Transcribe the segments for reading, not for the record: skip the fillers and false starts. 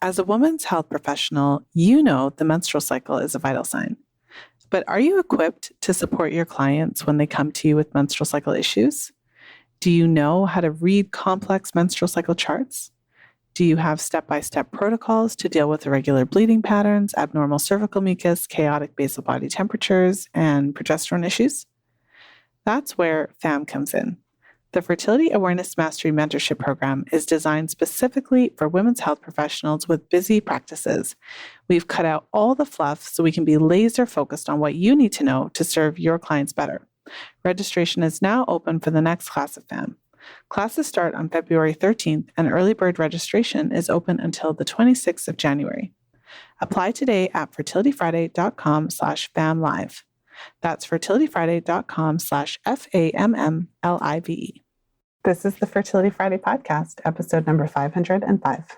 As a women's health professional, you know the menstrual cycle is a vital sign. But are you equipped to support your clients when they come to you with menstrual cycle issues? Do you know how to read complex menstrual cycle charts? Do you have step-by-step protocols to deal with irregular bleeding patterns, abnormal cervical mucus, chaotic basal body temperatures, and progesterone issues? That's where FAMM comes in. The Fertility Awareness Mastery Mentorship Program is designed specifically for women's health professionals with busy practices. We've cut out all the fluff so we can be laser focused on what you need to know to serve your clients better. Registration is now open for the next class of FAMM. Classes start on February 13th, and early bird registration is open until the 26th of January. Apply today at fertilityfriday.com/FAMMlive. That's fertilityfriday.com/FAMMlive. This is the Fertility Friday podcast, episode number 505.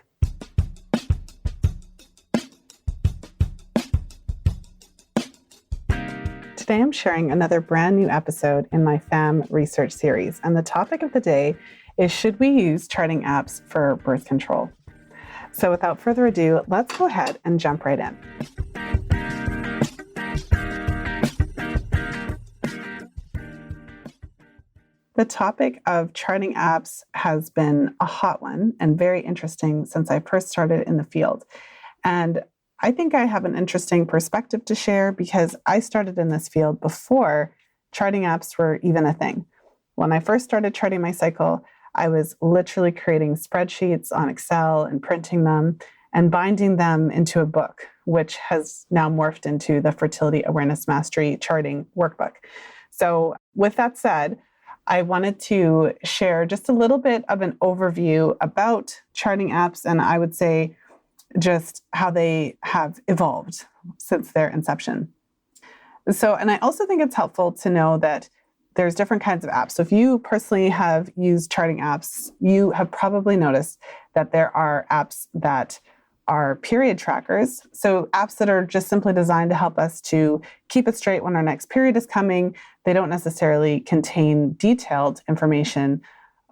Today I'm sharing another brand new episode in my FAMM research series, and the topic of the day is, should we use charting apps for birth control? So without further ado, let's go ahead and jump right in. The topic of charting apps has been a hot one and very interesting since I first started in the field. And I think I have an interesting perspective to share because I started in this field before charting apps were even a thing. When I first started charting my cycle, I was literally creating spreadsheets on Excel and printing them and binding them into a book, which has now morphed into the Fertility Awareness Mastery Charting Workbook. So with that said, I wanted to share just a little bit of an overview about charting apps, and I would say just how they have evolved since their inception. So, and I also think it's helpful to know that there's different kinds of apps. So if you personally have used charting apps, you have probably noticed that there are apps that are period trackers. So apps that are just simply designed to help us to keep it straight when our next period is coming. They don't necessarily contain detailed information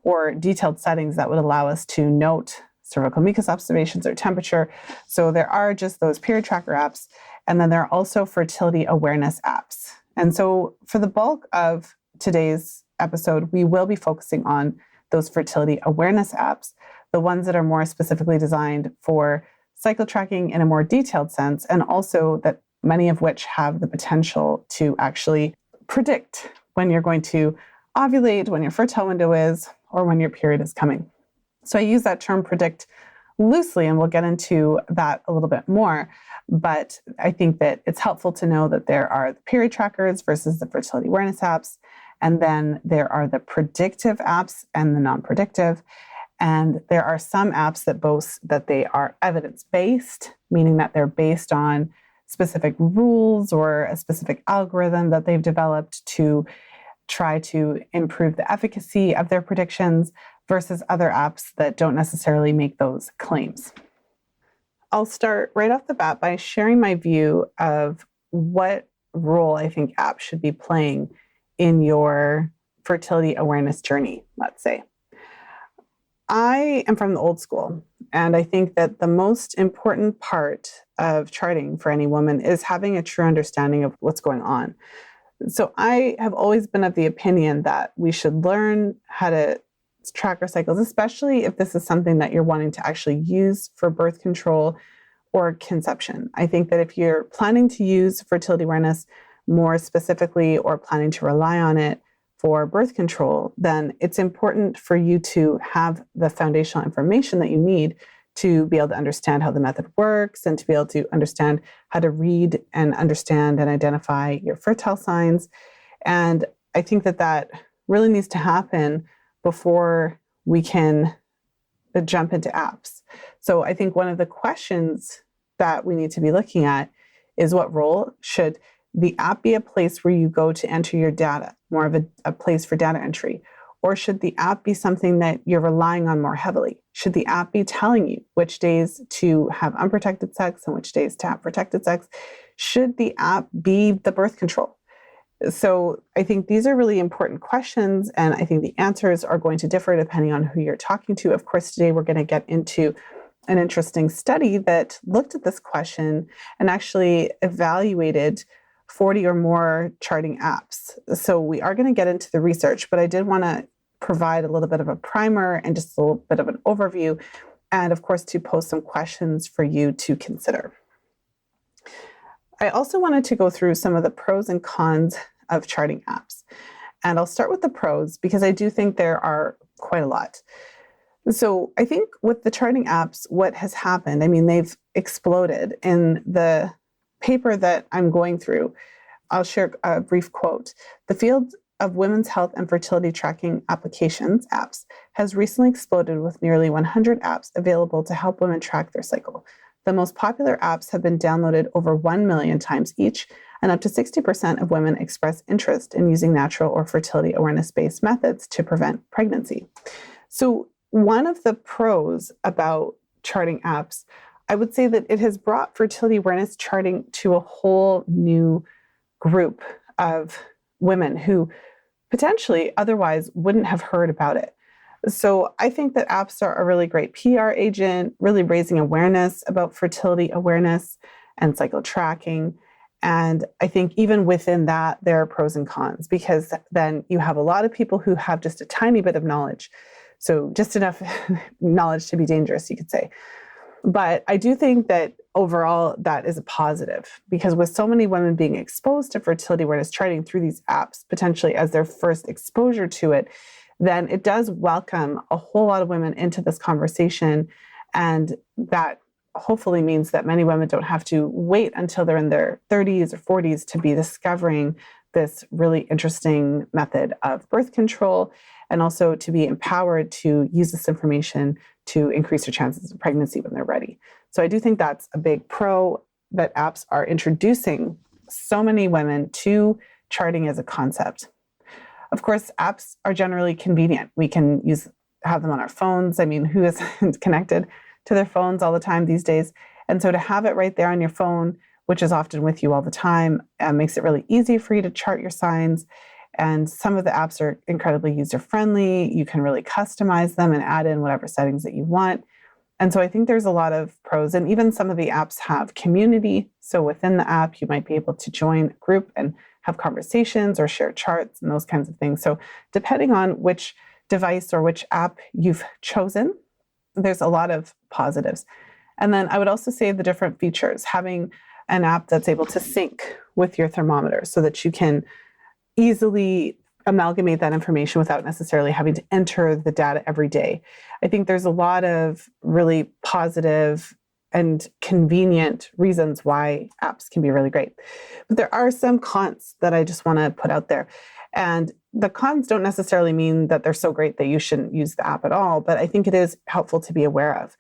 or detailed settings that would allow us to note cervical mucus observations or temperature. So there are just those period tracker apps. And then there are also fertility awareness apps. And so for the bulk of today's episode, we will be focusing on those fertility awareness apps, the ones that are more specifically designed for cycle tracking in a more detailed sense, and also that many of which have the potential to actually predict when you're going to ovulate, when your fertile window is, or when your period is coming. So I use that term predict loosely, and we'll get into that a little bit more. But I think that it's helpful to know that there are the period trackers versus the fertility awareness apps. And then there are the predictive apps and the non-predictive. And there are some apps that boast that they are evidence-based, meaning that they're based on specific rules or a specific algorithm that they've developed to try to improve the efficacy of their predictions, versus other apps that don't necessarily make those claims. I'll start right off the bat by sharing my view of what role I think apps should be playing in your fertility awareness journey, let's say. I am from the old school, and I think that the most important part of charting for any woman is having a true understanding of what's going on. So I have always been of the opinion that we should learn how to track our cycles, especially if this is something that you're wanting to actually use for birth control or conception. I think that if you're planning to use fertility awareness more specifically or planning to rely on it for birth control, then it's important for you to have the foundational information that you need to be able to understand how the method works and to be able to understand how to read and understand and identify your fertile signs. And I think that that really needs to happen before we can jump into apps. So I think one of the questions that we need to be looking at is, what role should the app be? A place where you go to enter your data, more of a place for data entry? Or should the app be something that you're relying on more heavily? Should the app be telling you which days to have unprotected sex and which days to have protected sex? Should the app be the birth control? So I think these are really important questions, and I think the answers are going to differ depending on who you're talking to. Of course, today we're going to get into an interesting study that looked at this question and actually evaluated 40 or more charting apps. So we are going to get into the research, but I did want to provide a little bit of a primer and just a little bit of an overview, and of course to post some questions for you to consider. I also wanted to go through some of the pros and cons of charting apps. And I'll start with the pros because I do think there are quite a lot. So I think with the charting apps, what has happened, they've exploded. In the paper that I'm going through, I'll share a brief quote. The field of women's health and fertility tracking applications, apps, has recently exploded with nearly 100 apps available to help women track their cycle. The most popular apps have been downloaded over 1 million times each, and up to 60% of women express interest in using natural or fertility awareness-based methods to prevent pregnancy. So one of the pros about charting apps, I would say that it has brought fertility awareness charting to a whole new group of women who potentially otherwise wouldn't have heard about it. So I think that apps are a really great PR agent, really raising awareness about fertility awareness and cycle tracking. And I think even within that, there are pros and cons, because then you have a lot of people who have just a tiny bit of knowledge. So just enough knowledge to be dangerous, you could say. But I do think that overall that is a positive, because with so many women being exposed to fertility awareness charting through these apps, potentially as their first exposure to it, then it does welcome a whole lot of women into this conversation. And that hopefully means that many women don't have to wait until they're in their 30s or 40s to be discovering this really interesting method of birth control, and also to be empowered to use this information to increase their chances of pregnancy when they're ready. So I do think that's a big pro, that apps are introducing so many women to charting as a concept. Of course, apps are generally convenient. We can have them on our phones. Who is connected to their phones all the time these days? And so to have it right there on your phone, which is often with you all the time, makes it really easy for you to chart your signs. And some of the apps are incredibly user-friendly. You can really customize them and add in whatever settings that you want. And so I think there's a lot of pros. And even some of the apps have community. So within the app, you might be able to join a group and have conversations or share charts and those kinds of things. So depending on which device or which app you've chosen, there's a lot of positives. And then I would also say the different features, having an app that's able to sync with your thermometer so that you can easily amalgamate that information without necessarily having to enter the data every day. I think there's a lot of really positive and convenient reasons why apps can be really great. But there are some cons that I just want to put out there. And the cons don't necessarily mean that they're so great that you shouldn't use the app at all, but I think it is helpful to be aware of.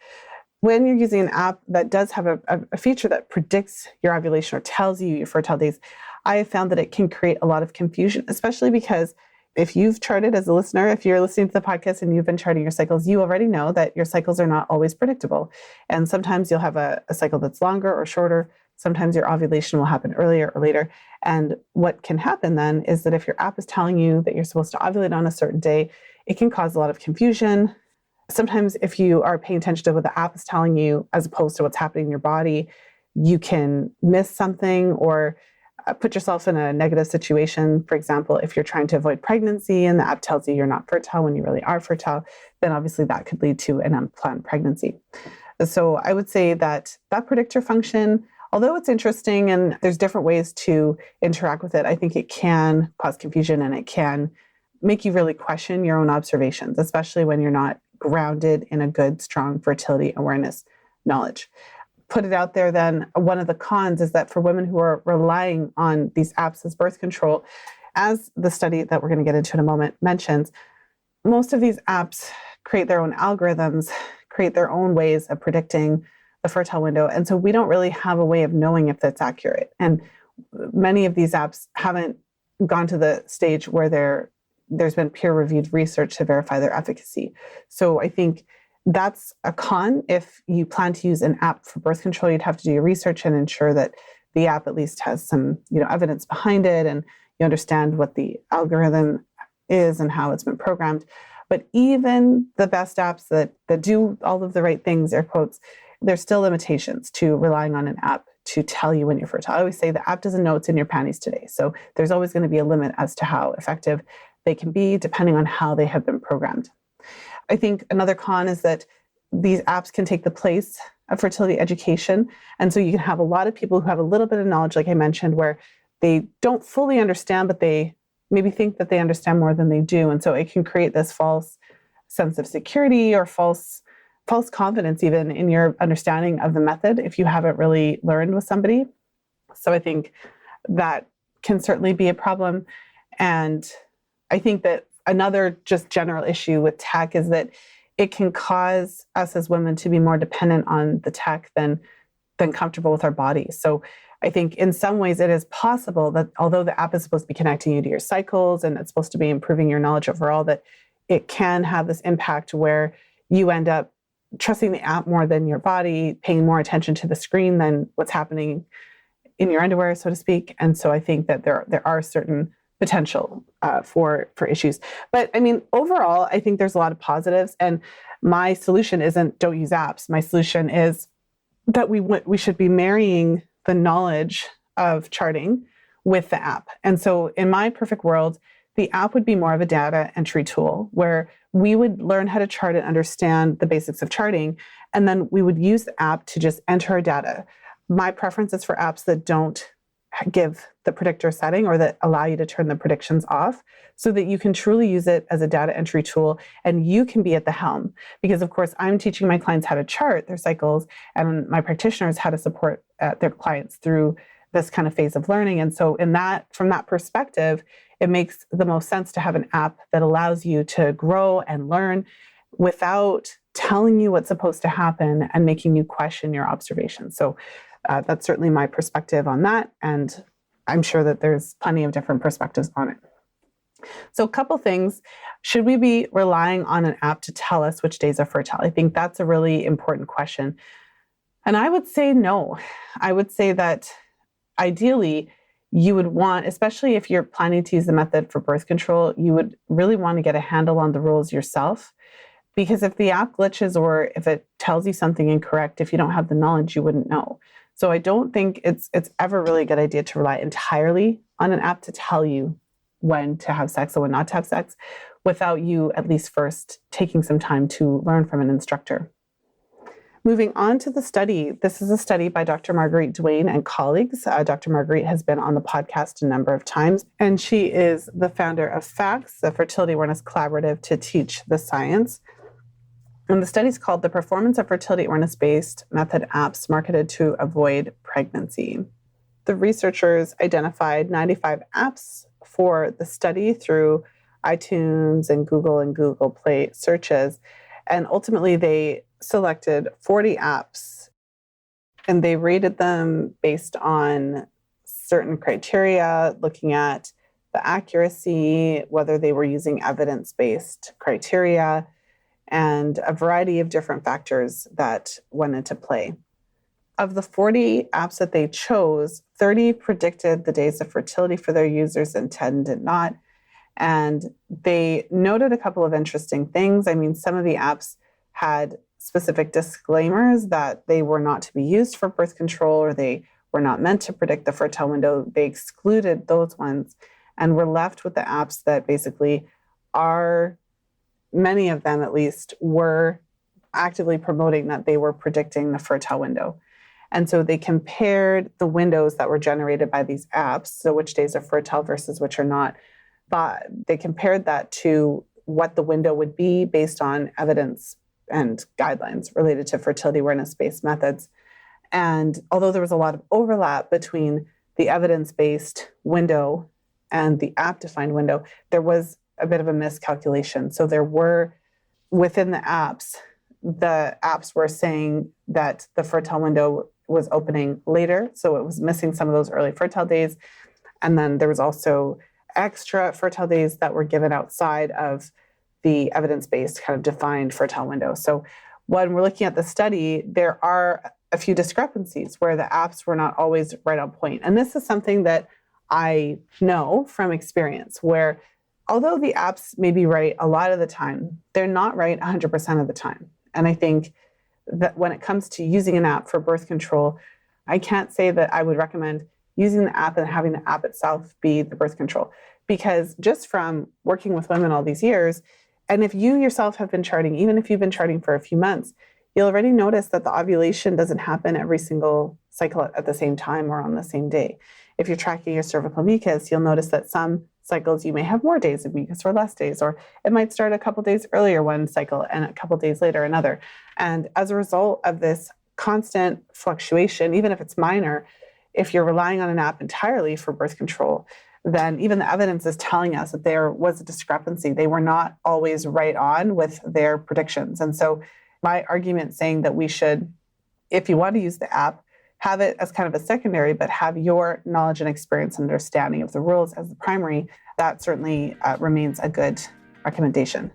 When you're using an app that does have a feature that predicts your ovulation or tells you your fertile days, I have found that it can create a lot of confusion, especially because if you've charted as a listener, if you're listening to the podcast and you've been charting your cycles, you already know that your cycles are not always predictable. And sometimes you'll have a cycle that's longer or shorter. Sometimes your ovulation will happen earlier or later. And what can happen then is that if your app is telling you that you're supposed to ovulate on a certain day, it can cause a lot of confusion. Sometimes if you are paying attention to what the app is telling you as opposed to what's happening in your body, you can miss something or put yourself in a negative situation. For example, if you're trying to avoid pregnancy and the app tells you you're not fertile when you really are fertile, then obviously that could lead to an unplanned pregnancy. So I would say that predictor function, although it's interesting and there's different ways to interact with it, I think it can cause confusion and it can make you really question your own observations, especially when you're not grounded in a good, strong fertility awareness knowledge. Put it out there then, one of the cons is that for women who are relying on these apps as birth control, as the study that we're going to get into in a moment mentions, most of these apps create their own algorithms, create their own ways of predicting the fertile window. And so we don't really have a way of knowing if that's accurate. And many of these apps haven't gone to the stage where there's been peer-reviewed research to verify their efficacy. So I think that's a con. If you plan to use an app for birth control, you'd have to do your research and ensure that the app at least has some, evidence behind it and you understand what the algorithm is and how it's been programmed. But even the best apps that do all of the right things, air quotes, there's still limitations to relying on an app to tell you when you're fertile. I always say the app doesn't know it's in your panties today. So there's always going to be a limit as to how effective they can be depending on how they have been programmed. I think another con is that these apps can take the place of fertility education. And so you can have a lot of people who have a little bit of knowledge, like I mentioned, where they don't fully understand, but they maybe think that they understand more than they do. And so it can create this false sense of security or false confidence even in your understanding of the method if you haven't really learned with somebody. So I think that can certainly be a problem. And I think that another just general issue with tech is that it can cause us as women to be more dependent on the tech than comfortable with our bodies. So I think in some ways it is possible that although the app is supposed to be connecting you to your cycles and it's supposed to be improving your knowledge overall, that it can have this impact where you end up trusting the app more than your body, paying more attention to the screen than what's happening in your underwear, so to speak. And so I think that there are certain potential for issues. But I mean, overall, I think there's a lot of positives. And my solution isn't don't use apps. My solution is that we should be marrying the knowledge of charting with the app. And so in my perfect world, the app would be more of a data entry tool where we would learn how to chart and understand the basics of charting. And then we would use the app to just enter our data. My preference is for apps that don't give the predictor setting or that allow you to turn the predictions off so that you can truly use it as a data entry tool and you can be at the helm. Because of course, I'm teaching my clients how to chart their cycles and my practitioners how to support their clients through this kind of phase of learning. And so from that perspective, it makes the most sense to have an app that allows you to grow and learn without telling you what's supposed to happen and making you question your observations. So that's certainly my perspective on that. And I'm sure that there's plenty of different perspectives on it. So a couple things. Should we be relying on an app to tell us which days are fertile? I think that's a really important question. And I would say no. I would say that ideally, you would want, especially if you're planning to use the method for birth control, you would really want to get a handle on the rules yourself. Because if the app glitches or if it tells you something incorrect, if you don't have the knowledge, you wouldn't know. So I don't think it's ever really a good idea to rely entirely on an app to tell you when to have sex or when not to have sex without you at least first taking some time to learn from an instructor. Moving on to the study, this is a study by Dr. Marguerite Duane and colleagues. Dr. Marguerite has been on the podcast a number of times, and she is the founder of FACTS, the Fertility Awareness Collaborative to Teach the Science. And the study is called The Performance of Fertility Awareness-Based Method Apps Marketed to Avoid Pregnancy. The researchers identified 95 apps for the study through iTunes and Google Play searches. And ultimately, they selected 40 apps and they rated them based on certain criteria, looking at the accuracy, whether they were using evidence-based criteria, and a variety of different factors that went into play. Of the 40 apps that they chose, 30 predicted the days of fertility for their users and 10 did not. And they noted a couple of interesting things. I mean, some of the apps had specific disclaimers that they were not to be used for birth control or they were not meant to predict the fertile window. They excluded those ones and were left with the apps that basically are, many of them at least, were actively promoting that they were predicting the fertile window. And so they compared the windows that were generated by these apps, so which days are fertile versus which are not, but they compared that to what the window would be based on evidence and guidelines related to fertility awareness-based methods. And although there was a lot of overlap between the evidence-based window and the app-defined window, there was a bit of a miscalculation. So there were, within the apps were saying that the fertile window was opening later, so it was missing some of those early fertile days. And then there was also extra fertile days that were given outside of the evidence-based kind of defined fertile window. So when we're looking at the study, there are a few discrepancies where the apps were not always right on point. And this is something that I know from experience, where although the apps may be right a lot of the time, they're not right 100% of the time. And I think that when it comes to using an app for birth control, I can't say that I would recommend using the app and having the app itself be the birth control. Because just from working with women all these years, and if you yourself have been charting, even if you've been charting for a few months, you'll already notice that the ovulation doesn't happen every single cycle at the same time or on the same day. If you're tracking your cervical mucus, you'll notice that some cycles you may have more days of mucus or less days, or it might start a couple days earlier one cycle and a couple days later another. And as a result of this constant fluctuation, even if it's minor, if you're relying on an app entirely for birth control, then even the evidence is telling us that there was a discrepancy. They were not always right on with their predictions. And so my argument saying that we should, if you want to use the app, have it as kind of a secondary, but have your knowledge and experience and understanding of the rules as the primary, that certainly remains a good recommendation.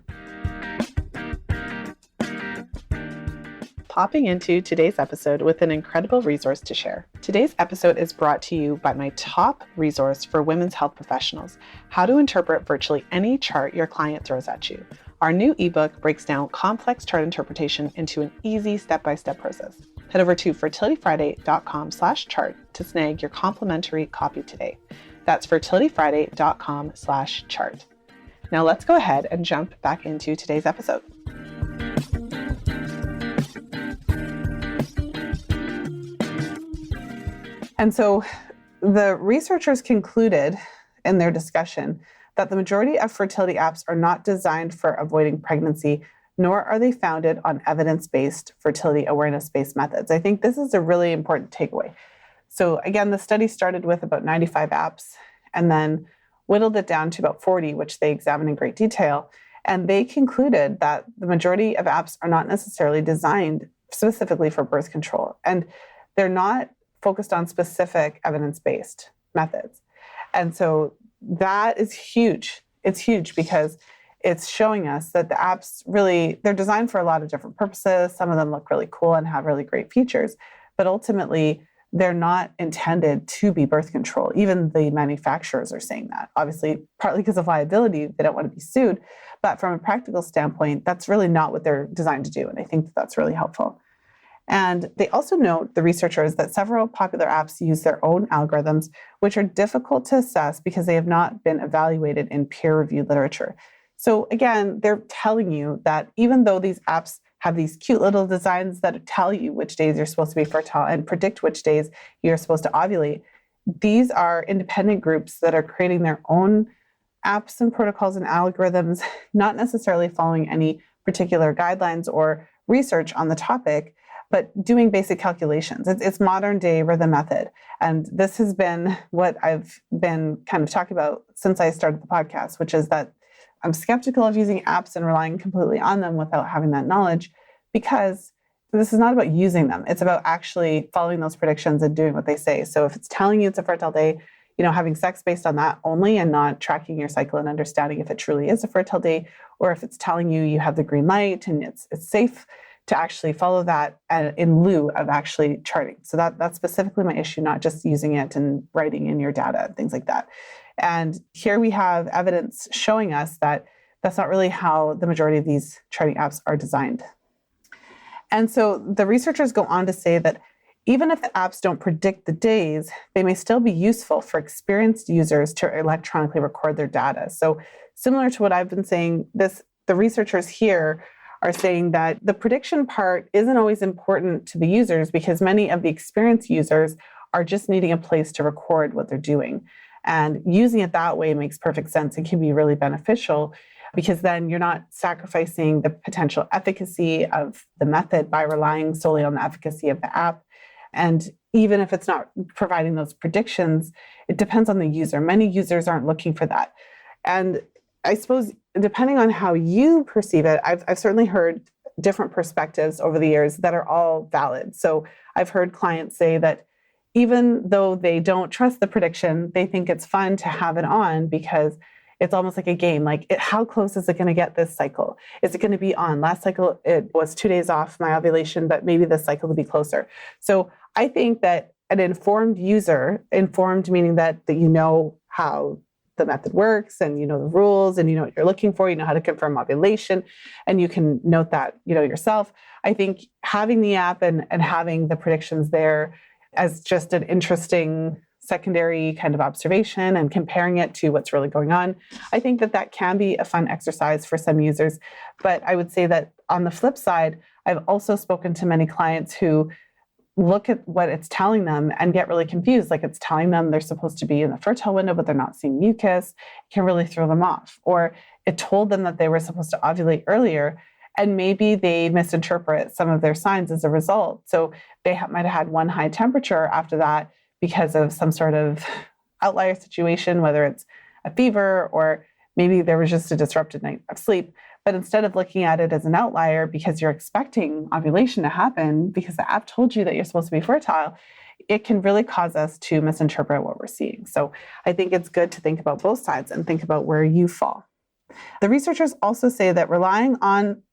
Popping into today's episode with an incredible resource to share. Today's episode is brought to you by my top resource for women's health professionals, How to Interpret Virtually Any Chart Your Client Throws at You. Our new ebook breaks down complex chart interpretation into an easy step-by-step process. Head over to fertilityfriday.com/chart to snag your complimentary copy today. That's fertilityfriday.com/chart. Now let's go ahead and jump back into today's episode. And so the researchers concluded in their discussion that the majority of fertility apps are not designed for avoiding pregnancy, nor are they founded on evidence-based fertility awareness-based methods. I think this is a really important takeaway. So again, the study started with about 95 apps and then whittled it down to about 40, which they examined in great detail. And they concluded that the majority of apps are not necessarily designed specifically for birth control. And they're not focused on specific evidence-based methods. And so that is huge. It's huge because it's showing us that the apps really, they're designed for a lot of different purposes. Some of them look really cool and have really great features, but ultimately they're not intended to be birth control. Even the manufacturers are saying that. Obviously, partly because of liability, they don't want to be sued. But from a practical standpoint, that's really not what they're designed to do. And I think that that's really helpful. And they also note, the researchers, that several popular apps use their own algorithms, which are difficult to assess because they have not been evaluated in peer-reviewed literature. So again, they're telling you that even though these apps have these cute little designs that tell you which days you're supposed to be fertile and predict which days you're supposed to ovulate, these are independent groups that are creating their own apps and protocols and algorithms, not necessarily following any particular guidelines or research on the topic, but doing basic calculations. It's modern day rhythm method. And this has been what I've been kind of talking about since I started the podcast, which is that I'm skeptical of using apps and relying completely on them without having that knowledge, because this is not about using them. It's about actually following those predictions and doing what they say. So if it's telling you it's a fertile day, having sex based on that only and not tracking your cycle and understanding if it truly is a fertile day, or if it's telling you you have the green light and it's safe to actually follow that in lieu of actually charting. So that's specifically my issue, not just using it and writing in your data and things like that. And here we have evidence showing us that that's not really how the majority of these charting apps are designed. And so the researchers go on to say that even if the apps don't predict the days, they may still be useful for experienced users to electronically record their data. So similar to what I've been saying, the researchers here are saying that the prediction part isn't always important to the users because many of the experienced users are just needing a place to record what they're doing. And using it that way makes perfect sense and can be really beneficial because then you're not sacrificing the potential efficacy of the method by relying solely on the efficacy of the app. And even if it's not providing those predictions, it depends on the user. Many users aren't looking for that. And I suppose depending on how you perceive it, I've certainly heard different perspectives over the years that are all valid. So I've heard clients say that even though they don't trust the prediction, they think it's fun to have it on because it's almost like a game. Like, how close is it going to get this cycle? Is it going to be on? Last cycle, it was 2 days off my ovulation, but maybe this cycle will be closer. So I think that an informed user, informed meaning that you know how the method works and you know the rules and you know what you're looking for, you know how to confirm ovulation, and you can note that, you know, yourself. I think having the app and having the predictions there as just an interesting secondary kind of observation and comparing it to what's really going on, I think that that can be a fun exercise for some users. But I would say that on the flip side, I've also spoken to many clients who look at what it's telling them and get really confused. Like it's telling them they're supposed to be in the fertile window, but they're not seeing mucus. It can really throw them off. Or it told them that they were supposed to ovulate earlier, and maybe they misinterpret some of their signs as a result. So they might have had one high temperature after that because of some sort of outlier situation, whether it's a fever or maybe there was just a disrupted night of sleep. But instead of looking at it as an outlier because you're expecting ovulation to happen because the app told you that you're supposed to be fertile, it can really cause us to misinterpret what we're seeing. So I think it's good to think about both sides and think about where you fall. The researchers also say that relying on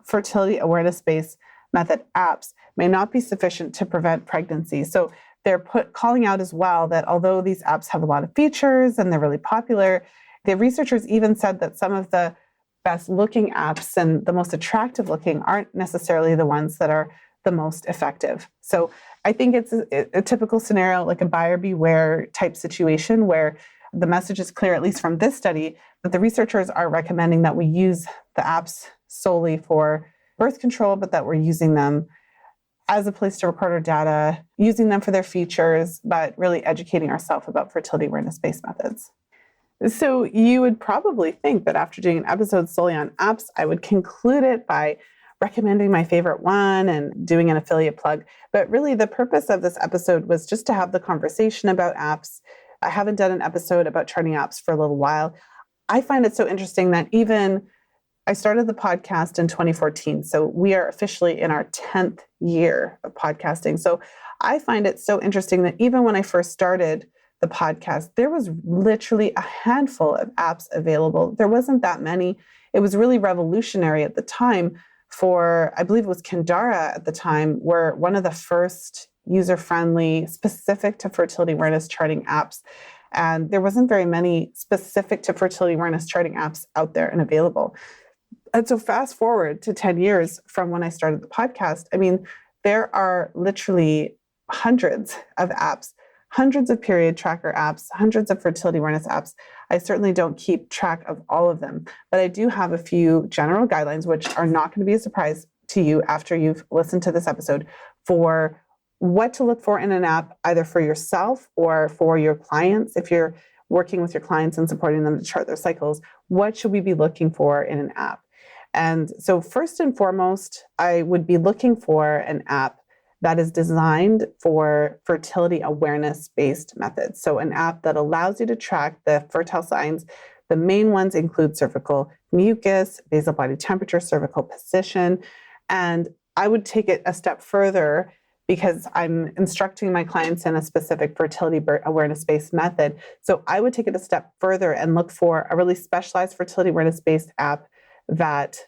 fertility awareness-based method apps may not be sufficient to prevent pregnancy. So they're calling out as well that although these apps have a lot of features and they're really popular, the researchers even said that some of the best looking apps and the most attractive looking aren't necessarily the ones that are the most effective. So I think it's a typical scenario, like a buyer beware type situation where the message is clear, at least from this study, that the researchers are recommending that we use the apps solely for birth control, but that we're using them as a place to record our data, using them for their features, but really educating ourselves about fertility awareness-based methods. So you would probably think that after doing an episode solely on apps, I would conclude it by recommending my favorite one and doing an affiliate plug. But really the purpose of this episode was just to have the conversation about apps. I haven't done an episode about charting apps for a little while. I find it so interesting that I started the podcast in 2014. So we are officially in our 10th year of podcasting. So I find it so interesting that even when I first started the podcast, there was literally a handful of apps available. There wasn't that many. It was really revolutionary at the time for, I believe it was Kindara at the time, were one of the first user-friendly, specific to fertility awareness charting apps. And there wasn't very many specific to fertility awareness charting apps out there and available. And so fast forward to 10 years from when I started the podcast, I mean, there are literally hundreds of apps, hundreds of period tracker apps, hundreds of fertility awareness apps. I certainly don't keep track of all of them, but I do have a few general guidelines, which are not going to be a surprise to you after you've listened to this episode, for what to look for in an app, either for yourself or for your clients. If you're working with your clients and supporting them to chart their cycles, what should we be looking for in an app? And so first and foremost, I would be looking for an app that is designed for fertility awareness-based methods. So an app that allows you to track the fertile signs. The main ones include cervical mucus, basal body temperature, cervical position. And I would take it a step further because I'm instructing my clients in a specific fertility awareness-based method. So I would take it a step further and look for a really specialized fertility awareness-based app that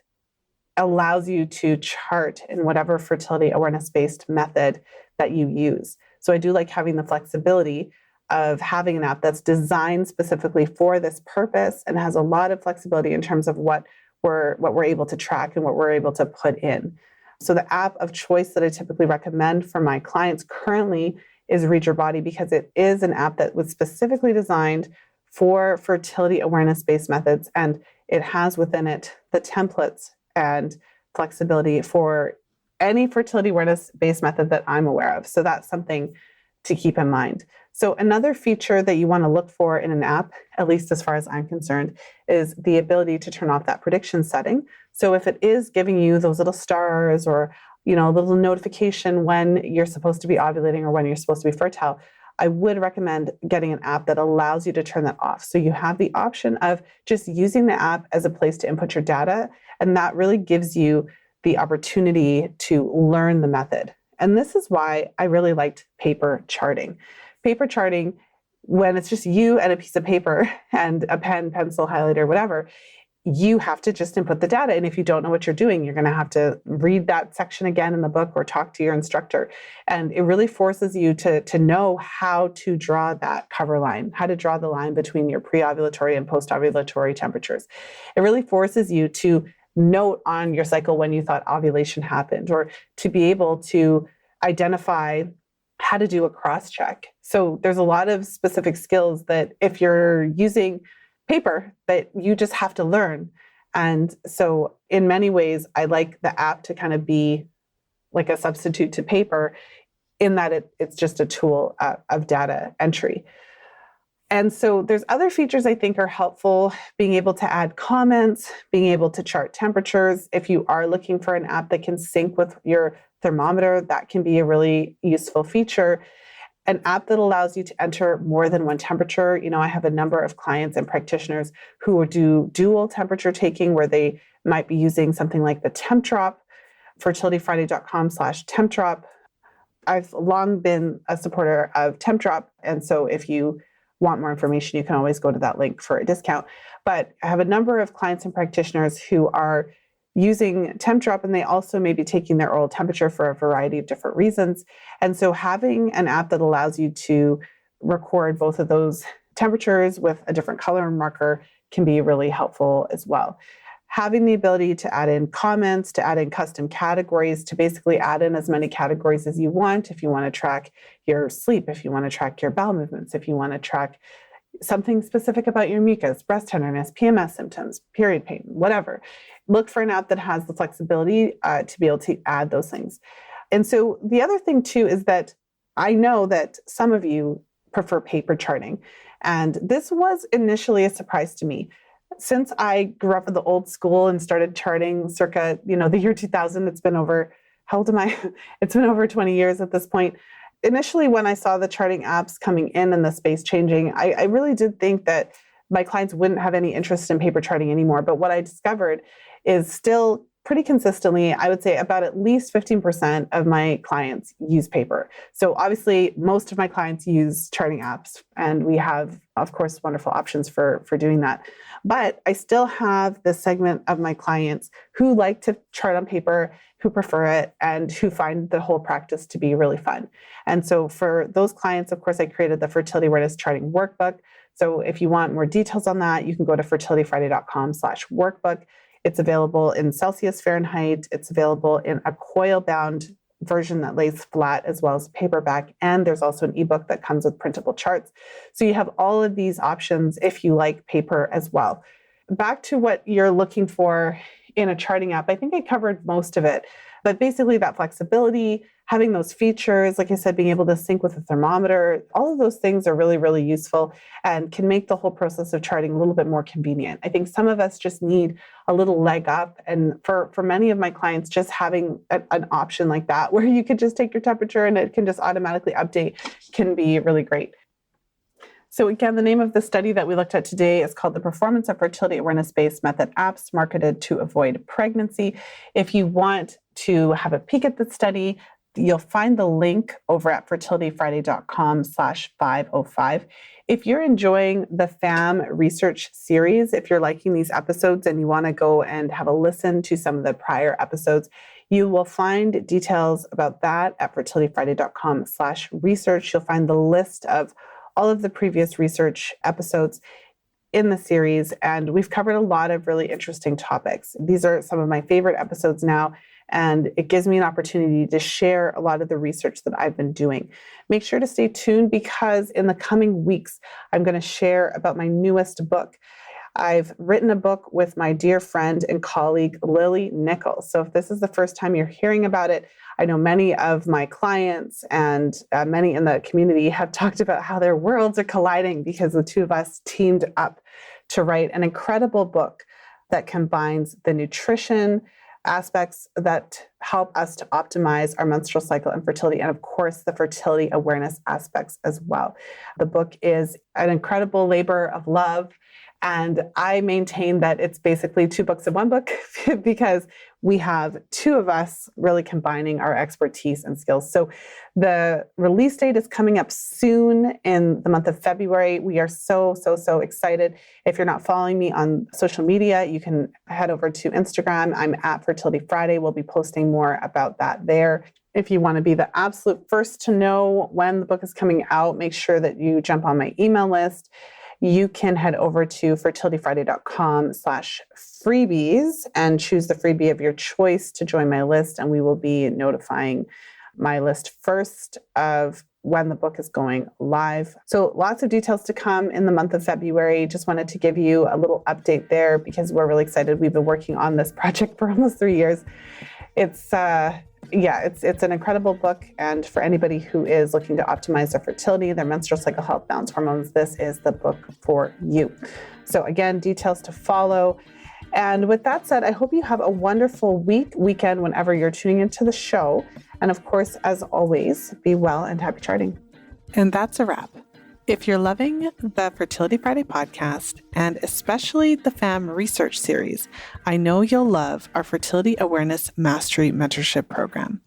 allows you to chart in whatever fertility awareness-based method that you use. So I do like having the flexibility of having an app that's designed specifically for this purpose and has a lot of flexibility in terms of what we're able to track and what we're able to put in. So the app of choice that I typically recommend for my clients currently is Read Your Body, because it is an app that was specifically designed for fertility awareness-based methods, and it has within it the templates and flexibility for any fertility awareness-based method that I'm aware of. So that's something to keep in mind. So another feature that you want to look for in an app, at least as far as I'm concerned, is the ability to turn off that prediction setting. So if it is giving you those little stars or, a little notification when you're supposed to be ovulating or when you're supposed to be fertile, I would recommend getting an app that allows you to turn that off. So you have the option of just using the app as a place to input your data, and that really gives you the opportunity to learn the method. And this is why I really liked paper charting. Paper charting, when it's just you and a piece of paper and a pen, pencil, highlighter, whatever, you have to just input the data. And if you don't know what you're doing, you're going to have to read that section again in the book or talk to your instructor. And it really forces you to know how to draw that cover line, how to draw the line between your pre-ovulatory and post-ovulatory temperatures. It really forces you to note on your cycle when you thought ovulation happened, or to be able to identify how to do a cross-check. So there's a lot of specific skills that if you're using paper that you just have to learn. And so in many ways, I like the app to kind of be like a substitute to paper in that it's just a tool of data entry. And so there's other features I think are helpful, being able to add comments, being able to chart temperatures. If you are looking for an app that can sync with your thermometer, that can be a really useful feature. An app that allows you to enter more than one temperature. I have a number of clients and practitioners who do dual temperature taking, where they might be using something like the Temp Drop, fertilityfriday.com/Temp Drop. I've long been a supporter of Temp Drop. And so if you want more information, you can always go to that link for a discount. But I have a number of clients and practitioners who are using Temp Drop, and they also may be taking their oral temperature for a variety of different reasons. And so having an app that allows you to record both of those temperatures with a different color marker can be really helpful as well. Having the ability to add in comments, to add in custom categories, to basically add in as many categories as you want. If you want to track your sleep, if you want to track your bowel movements, if you want to track something specific about your mucus, breast tenderness, PMS symptoms, period pain, whatever. Look for an app that has the flexibility to be able to add those things. And so the other thing too is that I know that some of you prefer paper charting. And this was initially a surprise to me. Since I grew up in the old school and started charting circa, the year 2000, it's been over, how old am I? It's been over 20 years at this point. Initially, when I saw the charting apps coming in and the space changing, I really did think that my clients wouldn't have any interest in paper charting anymore. But what I discovered is still pretty consistently, I would say about at least 15% of my clients use paper. So obviously, most of my clients use charting apps, and we have, of course, wonderful options for doing that. But I still have this segment of my clients who like to chart on paper, who prefer it, and who find the whole practice to be really fun. And so for those clients, of course, I created the Fertility Awareness Charting Workbook. So if you want more details on that, you can go to fertilityfriday.com/workbook. It's available in Celsius, Fahrenheit. It's available in a coil-bound version that lays flat as well as paperback. And there's also an ebook that comes with printable charts. So you have all of these options if you like paper as well. Back to what you're looking for in a charting app, I think I covered most of it. But basically that flexibility, having those features, like I said, being able to sync with a thermometer, all of those things are really, really useful and can make the whole process of charting a little bit more convenient. I think some of us just need a little leg up. And for many of my clients, just having an option like that, where you could just take your temperature and it can just automatically update, can be really great. So again, the name of the study that we looked at today is called The Performance of Fertility Awareness-Based Method Apps Marketed to Avoid Pregnancy. If you want to have a peek at the study, you'll find the link over at fertilityfriday.com/505. If you're enjoying the FAMM research series, if you're liking these episodes and you want to go and have a listen to some of the prior episodes, you will find details about that at fertilityfriday.com/research. You'll find the list of all of the previous research episodes in the series, and we've covered a lot of really interesting topics. These are some of my favorite episodes now, and it gives me an opportunity to share a lot of the research that I've been doing. Make sure to stay tuned, because in the coming weeks, I'm going to share about my newest book. I've written a book with my dear friend and colleague, Lily Nichols. So if this is the first time you're hearing about it, I know many of my clients and many in the community have talked about how their worlds are colliding because the two of us teamed up to write an incredible book that combines the nutrition aspects that help us to optimize our menstrual cycle and fertility, and of course, the fertility awareness aspects as well. The book is an incredible labor of love. And I maintain that it's basically 2 books in 1 book because we have 2 of us really combining our expertise and skills. So the release date is coming up soon in the month of February. We are so excited. If you're not following me on social media, you can head over to Instagram. I'm at Fertility Friday. We'll be posting more about that there. If you want to be the absolute first to know when the book is coming out, make sure that you jump on my email list. You can head over to fertilityfriday.com/freebies and choose the freebie of your choice to join my list. And we will be notifying my list first of when the book is going live. So lots of details to come in the month of February. Just wanted to give you a little update there because we're really excited. We've been working on this project for almost 3 years. It's an incredible book. And for anybody who is looking to optimize their fertility, their menstrual cycle health, balance hormones, this is the book for you. So again, details to follow. And with that said, I hope you have a wonderful weekend, whenever you're tuning into the show. And of course, as always, be well and happy charting. And that's a wrap. If you're loving the Fertility Friday podcast, and especially the FAMM research series, I know you'll love our Fertility Awareness Mastery Mentorship Program.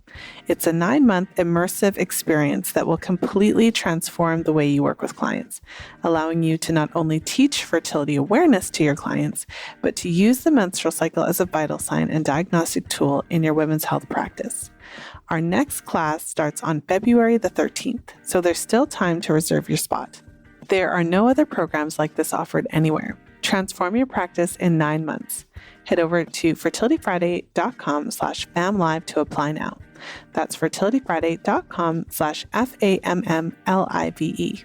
It's a 9-month immersive experience that will completely transform the way you work with clients, allowing you to not only teach fertility awareness to your clients, but to use the menstrual cycle as a vital sign and diagnostic tool in your women's health practice. Our next class starts on February the 13th, so there's still time to reserve your spot. There are no other programs like this offered anywhere. Transform your practice in 9 months. Head over to fertilityfriday.com/FAMMlive to apply now. That's fertilityfriday.com/FAMMLIVE.